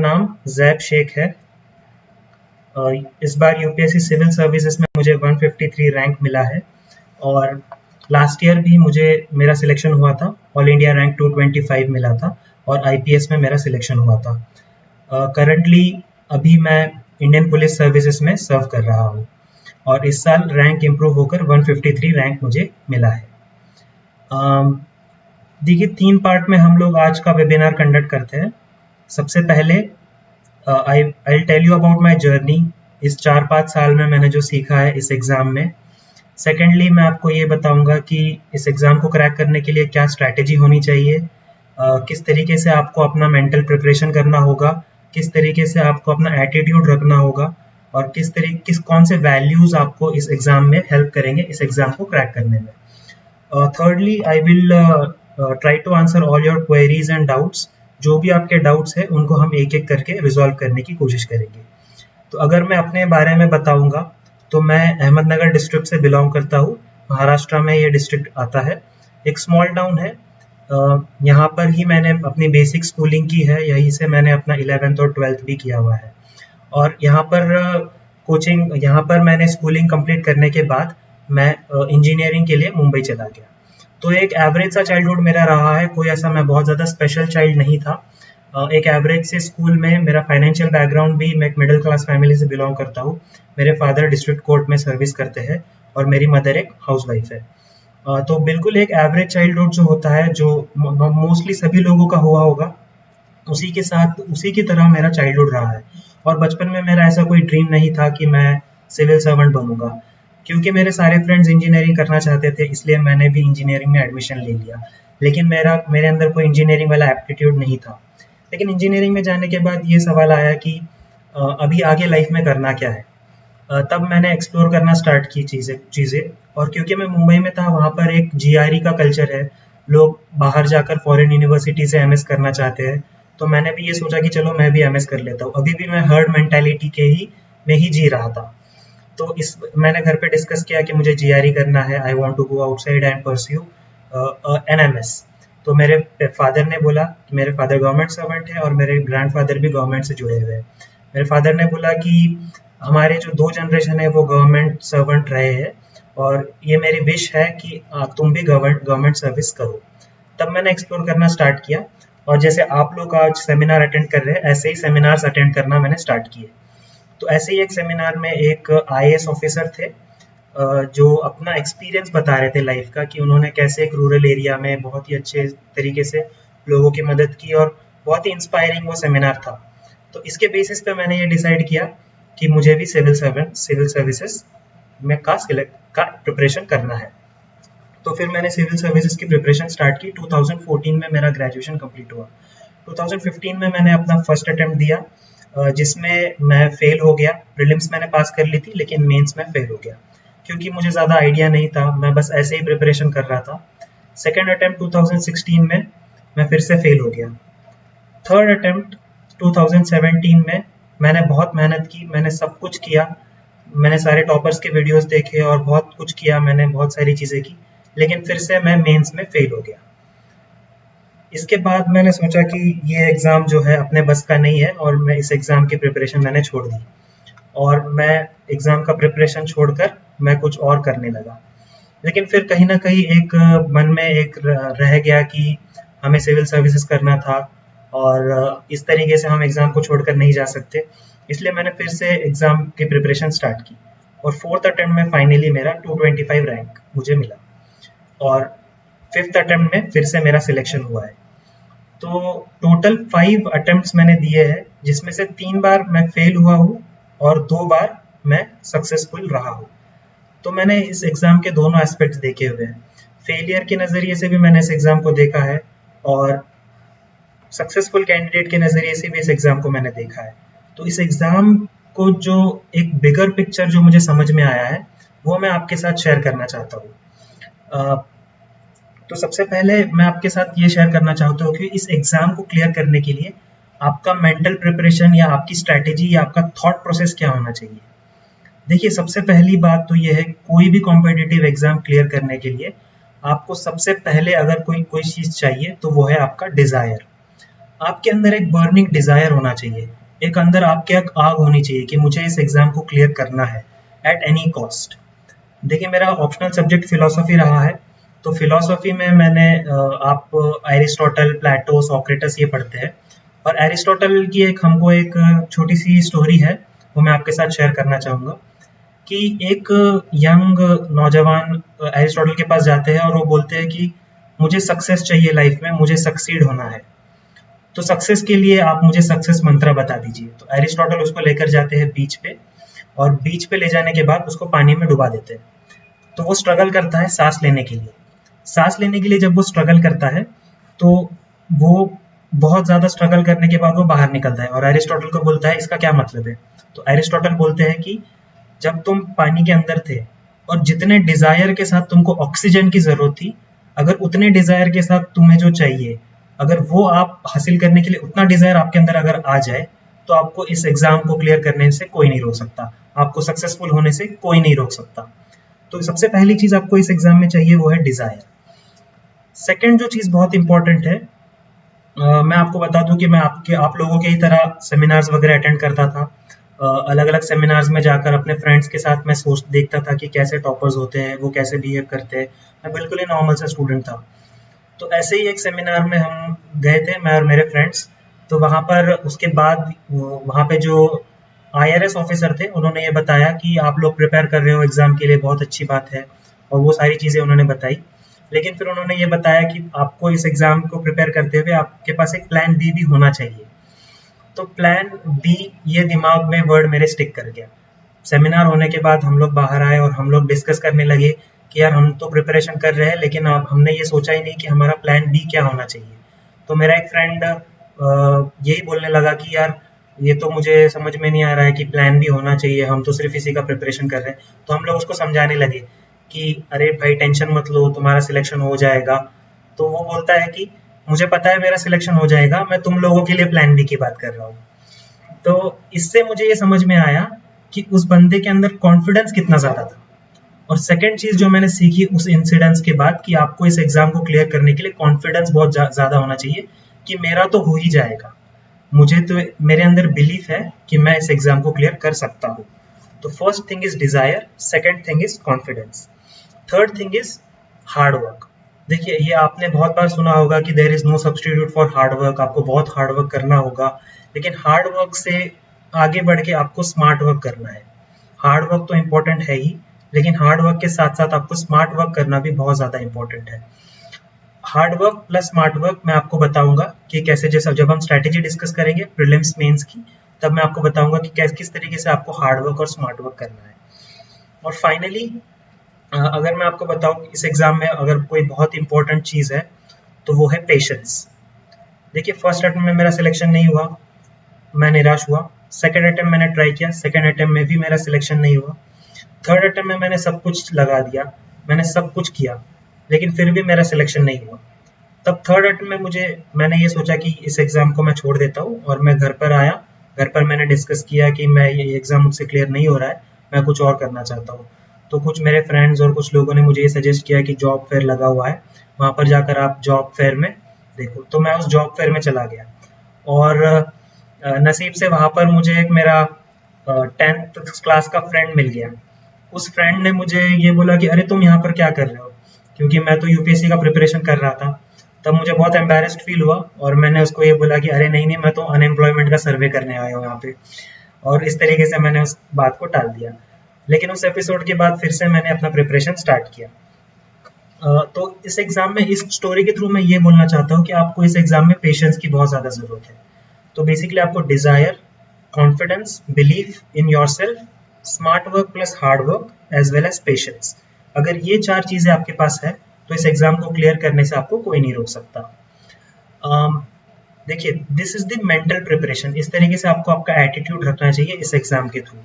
नाम जैब शेख है। इस बार यूपीएससी सिविल सर्विसेज में मुझे 153 रैंक मिला है और लास्ट ईयर भी मुझे मेरा सिलेक्शन हुआ था, ऑल इंडिया रैंक 225 मिला था और आईपीएस में मेरा सिलेक्शन हुआ था। करंटली अभी मैं इंडियन पुलिस सर्विसेज में सर्व कर रहा हूँ और इस साल रैंक इम्प्रूव होकर 153 रैंक मुझे मिला है। देखिए 3 पार्ट में हम लोग आज का वेबिनार कंडक्ट करते हैं। सबसे पहले I tell you about my journey, इस 4-5 साल में मैंने जो सीखा है इस एग्ज़ाम में। सेकेंडली मैं आपको ये बताऊंगा कि इस एग्ज़ाम को क्रैक करने के लिए क्या स्ट्रैटेजी होनी चाहिए, किस तरीके से आपको अपना मेंटल प्रिपरेशन करना होगा, किस तरीके से आपको अपना एटीट्यूड रखना होगा और कौन से वैल्यूज़ आपको इस एग्ज़ाम में हेल्प करेंगे इस एग्ज़ाम को क्रैक करने में। thirdly I will try to answer all your queries and doubts। जो भी आपके डाउट्स हैं उनको हम एक एक करके रिजॉल्व करने की कोशिश करेंगे। तो अगर मैं अपने बारे में बताऊंगा तो मैं अहमदनगर डिस्ट्रिक्ट से बिलोंग करता हूँ, महाराष्ट्र में ये डिस्ट्रिक्ट आता है। एक स्मॉल टाउन है, यहाँ पर ही मैंने अपनी बेसिक स्कूलिंग की है, यहीं से मैंने अपना 11th और 12th भी किया हुआ है और यहाँ पर मैंने स्कूलिंग कंप्लीट करने के बाद मैं इंजीनियरिंग के लिए मुंबई चला गया। तो एक एवरेज सा चाइल्डहुड मेरा रहा है, कोई ऐसा मैं बहुत ज़्यादा स्पेशल चाइल्ड नहीं था। एक एवरेज से स्कूल में मेरा फाइनेंशियल बैकग्राउंड भी, मैं एक मिडिल क्लास फैमिली से बिलोंग करता हूँ। मेरे फादर डिस्ट्रिक्ट कोर्ट में सर्विस करते हैं और मेरी मदर एक हाउसवाइफ है। तो बिल्कुल एक एवरेज चाइल्डहुड जो होता है, जो मोस्टली सभी लोगों का हुआ होगा, उसी की तरह मेरा चाइल्डहुड रहा है। और बचपन में मेरा ऐसा कोई ड्रीम नहीं था कि मैं सिविल सर्वेंट बनूंगा, क्योंकि मेरे सारे फ्रेंड्स इंजीनियरिंग करना चाहते थे, इसलिए मैंने भी इंजीनियरिंग में एडमिशन ले लिया। लेकिन मेरे अंदर कोई इंजीनियरिंग वाला एप्टीट्यूड नहीं था। लेकिन इंजीनियरिंग में जाने के बाद ये सवाल आया कि अभी आगे लाइफ में करना क्या है। तब मैंने एक्सप्लोर करना स्टार्ट की चीज़ें और क्योंकि मैं मुंबई में था, वहाँ पर एक जीआरई का कल्चर है, लोग बाहर जाकर फॉरेन यूनिवर्सिटी से एमएस करना चाहते हैं। तो मैंने भी ये सोचा कि चलो मैं भी एमएस कर लेता हूँ। अभी भी मैं हर्ड मेंटालिटी में ही जी रहा था। तो मैंने घर पे डिस्कस किया कि मुझे जीआरई करना है, I want to go outside and pursue an MS. तो मेरे फादर ने बोला कि मेरे फादर गवर्नमेंट सर्वेंट है और मेरे ग्रैंडफादर भी गवर्नमेंट से जुड़े हुए हैं। मेरे फादर ने बोला कि हमारे जो 2 जनरेशन है वो गवर्नमेंट सर्वेंट रहे हैं और ये मेरी विश है कि तुम भी गवर्नमेंट सर्विस करो। तब मैंने एक्सप्लोर करना स्टार्ट किया और जैसे आप लोग आज सेमिनार अटेंड कर रहे हैं, ऐसे ही सेमिनार्स अटेंड करना मैंने स्टार्ट किए। तो ऐसे ही एक सेमिनार में एक आईएएस ऑफिसर थे जो अपना एक्सपीरियंस बता रहे थे लाइफ का, कि उन्होंने कैसे एक रूरल एरिया में बहुत ही अच्छे तरीके से लोगों की मदद की और बहुत ही इंस्पायरिंग वो सेमिनार था। तो इसके बेसिस पे मैंने ये डिसाइड किया कि मुझे भी सिविल सर्विसेज में का प्रिपरेशन करना है। तो फिर मैंने सिविल सर्विसेज की प्रिपरेशन स्टार्ट की। 2014 में मेरा ग्रेजुएशन कंप्लीट हुआ। 2015 में मैंने अपना फर्स्ट अटेम्प्ट दिया, जिसमें मैं फेल हो गया। प्रीलिम्स मैंने पास कर ली थी, लेकिन मेंस में फेल हो गया क्योंकि मुझे ज़्यादा आइडिया नहीं था, मैं बस ऐसे ही प्रिपरेशन कर रहा था। सेकेंड अटेम्प्ट 2016 में मैं फिर से फेल हो गया। थर्ड अटेम्प्ट 2017 में मैंने बहुत मेहनत की, मैंने सब कुछ किया, मैंने सारे टॉपर्स के वीडियोस देखे और बहुत कुछ किया, मैंने बहुत सारी चीज़ें की, लेकिन फिर से मैं मेंस में फेल हो गया। इसके बाद मैंने सोचा कि ये एग्ज़ाम जो है अपने बस का नहीं है और मैं इस एग्ज़ाम की प्रिपरेशन मैंने छोड़ दी और मैं एग्ज़ाम का प्रिपरेशन छोड़कर मैं कुछ और करने लगा। लेकिन फिर कहीं ना कहीं एक मन में एक रह गया कि हमें सिविल सर्विसेज करना था और इस तरीके से हम एग्ज़ाम को छोड़कर नहीं जा सकते, इसलिए मैंने फिर से एग्ज़ाम की प्रिपरेशन स्टार्ट की और फोर्थ अटेम्प्ट में फाइनली मेरा 225 रैंक मुझे मिला और फिफ्थ अटेम्प्ट में फिर से मेरा सिलेक्शन हुआ है। तो टोटल 5 अटेम्प्ट्स मैंने दिए हैं, जिसमें से 3 बार मैं फेल हुआ हूँ और 2 बार मैं सक्सेसफुल रहा हूँ। तो मैंने इस एग्ज़ाम के दोनों एस्पेक्ट्स देखे हुए हैं। फेलियर के नज़रिए से भी मैंने इस एग्ज़ाम को देखा है और सक्सेसफुल कैंडिडेट के नज़रिए से भी इस एग्ज़ाम को मैंने देखा है। तो इस एग्ज़ाम को जो एक बिगर पिक्चर जो मुझे समझ में आया है वो मैं आपके साथ शेयर करना चाहता हूँ। तो सबसे पहले मैं आपके साथ ये शेयर करना चाहता हूँ कि इस एग्ज़ाम को क्लियर करने के लिए आपका मेंटल प्रिपरेशन या आपकी स्ट्रैटेजी या आपका थॉट प्रोसेस क्या होना चाहिए। देखिए, सबसे पहली बात तो ये है, कोई भी कॉम्पिटिटिव एग्ज़ाम क्लियर करने के लिए आपको सबसे पहले अगर कोई चीज़ चाहिए तो वो है आपका डिज़ायर। आपके अंदर एक बर्निंग डिजायर होना चाहिए, एक अंदर आपके एक आग होनी चाहिए कि मुझे इस एग्जाम को क्लियर करना है एट एनी कॉस्ट। देखिए मेरा ऑप्शनल सब्जेक्ट फिलोसफी रहा है, तो फिलोसफी में मैंने आप एरिस्टोटल, प्लेटो, सोक्रेटस ये पढ़ते हैं। और एरिस्टोटल की हमको एक छोटी सी स्टोरी है, वो मैं आपके साथ शेयर करना चाहूँगा। कि एक यंग नौजवान एरिस्टोटल के पास जाते हैं और वो बोलते हैं कि मुझे सक्सेस चाहिए लाइफ में, मुझे सक्सीड होना है, तो सक्सेस के लिए आप मुझे सक्सेस मंत्र बता दीजिए। तो एरिस्टोटल उसको लेकर जाते हैं बीच पे, और बीच पे ले जाने के बाद उसको पानी में डुबा देते हैं। तो वो स्ट्रगल करता है सांस लेने के लिए। सांस लेने के लिए जब वो स्ट्रगल करता है तो वो बहुत ज्यादा स्ट्रगल करने के बाद वो बाहर निकलता है, और एरिस्टोटल को बोलता है इसका क्या मतलब है। तो एरिस्टोटल बोलते हैं कि जब तुम पानी के अंदर थे और जितने डिजायर के साथ तुमको ऑक्सीजन की जरूरत थी, अगर उतने डिजायर के साथ तुम्हें जो चाहिए, अगर वो आप हासिल करने के लिए उतना डिजायर आपके अंदर अगर आ जाए, तो आपको इस एग्जाम को क्लियर करने से कोई नहीं रोक सकता, आपको सक्सेसफुल होने से कोई नहीं रोक सकता। तो सबसे पहली चीज आपको इस एग्जाम में चाहिए वो है डिजायर। सेकंड जो चीज बहुत इंपॉर्टेंट है, मैं आपको बता दूं कि मैं आप लोगों की ही तरह सेमिनार्स वगैरह अटेंड करता था। अलग अलग सेमिनार्स में जाकर अपने फ्रेंड्स के साथ मैं देखता था कि कैसे टॉपर्स होते हैं, वो कैसे बिहेव करते हैं। मैं बिल्कुल ही नॉर्मल सा स्टूडेंट था। तो ऐसे ही एक सेमिनार में हम गए थे, मैं और मेरे फ्रेंड्स। तो वहाँ पर उसके बाद वहाँ पे जो IRS ऑफिसर थे, उन्होंने ये बताया कि आप लोग प्रिपेयर कर रहे हो एग्जाम के लिए, बहुत अच्छी बात है, और वो सारी चीज़ें उन्होंने बताई। लेकिन फिर उन्होंने ये बताया कि आपको इस एग्जाम को प्रिपेयर करते हुए आपके पास एक प्लान बी भी होना चाहिए। तो प्लान बी, ये दिमाग में वर्ड मेरे स्टिक कर गया। सेमिनार होने के बाद हम लोग बाहर आए और हम लोग डिस्कस करने लगे कि यार हम तो प्रिपरेशन कर रहे हैं, लेकिन अब हमने ये सोचा ही नहीं कि हमारा प्लान बी क्या होना चाहिए। तो मेरा एक फ्रेंड यही बोलने लगा कि यार ये तो मुझे समझ में नहीं आ रहा है कि प्लान बी होना चाहिए, हम तो सिर्फ इसी का प्रिपरेशन कर रहे हैं। तो हम लोग उसको समझाने लगे कि अरे भाई टेंशन मत लो, तुम्हारा सिलेक्शन हो जाएगा। तो वो बोलता है कि मुझे पता है मेरा सिलेक्शन हो जाएगा, मैं तुम लोगों के लिए प्लान बी की बात कर रहा हूँ। तो इससे मुझे ये समझ में आया कि उस बंदे के अंदर कॉन्फिडेंस कितना ज्यादा था। और सेकंड चीज जो मैंने सीखी उस इंसिडेंस के बाद, कि आपको इस एग्जाम को क्लियर करने के लिए कॉन्फिडेंस बहुत ज्यादा होना चाहिए कि मेरा तो हो ही जाएगा, मुझे तो मेरे अंदर बिलीफ है कि मैं इस एग्जाम को क्लियर कर सकता हूँ। तो first thing is desire, second thing is confidence, third thing is hard work. देखिए ये आपने बहुत बार सुना होगा कि there is no substitute for hard work, आपको बहुत हार्ड वर्क करना होगा। लेकिन हार्ड वर्क से आगे बढ़ के आपको स्मार्ट वर्क करना है। हार्ड वर्क तो इम्पोर्टेंट है ही, लेकिन हार्ड वर्क के साथ साथ आपको स्मार्ट वर्क करना भी बहुत ज्यादा इम्पोर्टेंट है। Hard work plus smart work मैं आपको बताऊंगा कि कैसे, जैसा जब हम स्ट्रैटेजी डिस्कस करेंगे प्रीलिम्स मेंस की, तब मैं आपको बताऊंगा कि किस तरीके से आपको हार्ड वर्क और स्मार्ट वर्क करना है। और फाइनली अगर मैं आपको बताऊं इस एग्जाम में अगर कोई बहुत इंपॉर्टेंट चीज है तो वो है पेशेंस। देखिए फर्स्ट अटेम्प्ट में मेरा सिलेक्शन नहीं हुआ, मैं निराश हुआ। सेकंड अटेम्प्ट मैंने ट्राई किया, सेकंड अटेम्प्ट में भी मेरा सिलेक्शन नहीं हुआ। थर्ड अटेम्प्ट में मैंने सब कुछ लगा दिया, मैंने सब कुछ किया, लेकिन फिर भी मेरा सिलेक्शन नहीं हुआ। तब थर्ड अटेम्प्ट में मैंने ये सोचा कि इस एग्जाम को मैं छोड़ देता हूँ, और मैं घर पर आया। घर पर मैंने डिस्कस किया कि मैं ये एग्जाम मुझसे क्लियर नहीं हो रहा है, मैं कुछ और करना चाहता हूँ। तो कुछ मेरे फ्रेंड्स और कुछ लोगों ने मुझे ये सजेस्ट किया कि जॉब फेयर लगा हुआ है, वहाँ पर जाकर आप जॉब फेयर में देखो। तो मैं उस जॉब फेयर में चला गया, और नसीब से वहाँ पर मुझे एक मेरा 10th क्लास का फ्रेंड मिल गया। उस फ्रेंड ने मुझे ये बोला कि अरे तुम यहाँ पर क्या कर रहे हो, क्योंकि मैं तो यूपीएससी का प्रिपरेशन कर रहा था। तब मुझे बहुत एम्बेरस्ड फील हुआ, और मैंने उसको ये बोला कि अरे नहीं नहीं, मैं तो अनएम्प्लॉयमेंट का सर्वे करने आया हूँ यहाँ पे। और इस तरीके से मैंने उस बात को टाल दिया। लेकिन उस एपिसोड के बाद फिर से मैंने अपना प्रिपरेशन स्टार्ट किया। तो इस एग्जाम में, इस स्टोरी के थ्रू मैं ये बोलना चाहता हूँ कि आपको इस एग्जाम में पेशेंस की बहुत ज्यादा जरूरत है। तो बेसिकली आपको desire, confidence, belief in yourself, smart work plus hard work as well as patience, अगर ये 4 चीजें आपके पास है तो इस एग्जाम को क्लियर करने से आपको कोई नहीं रोक सकता। देखिए this is the mental preparation, इस तरीके से आपको आपका एटीट्यूड रखना चाहिए इस एग्जाम के थ्रू।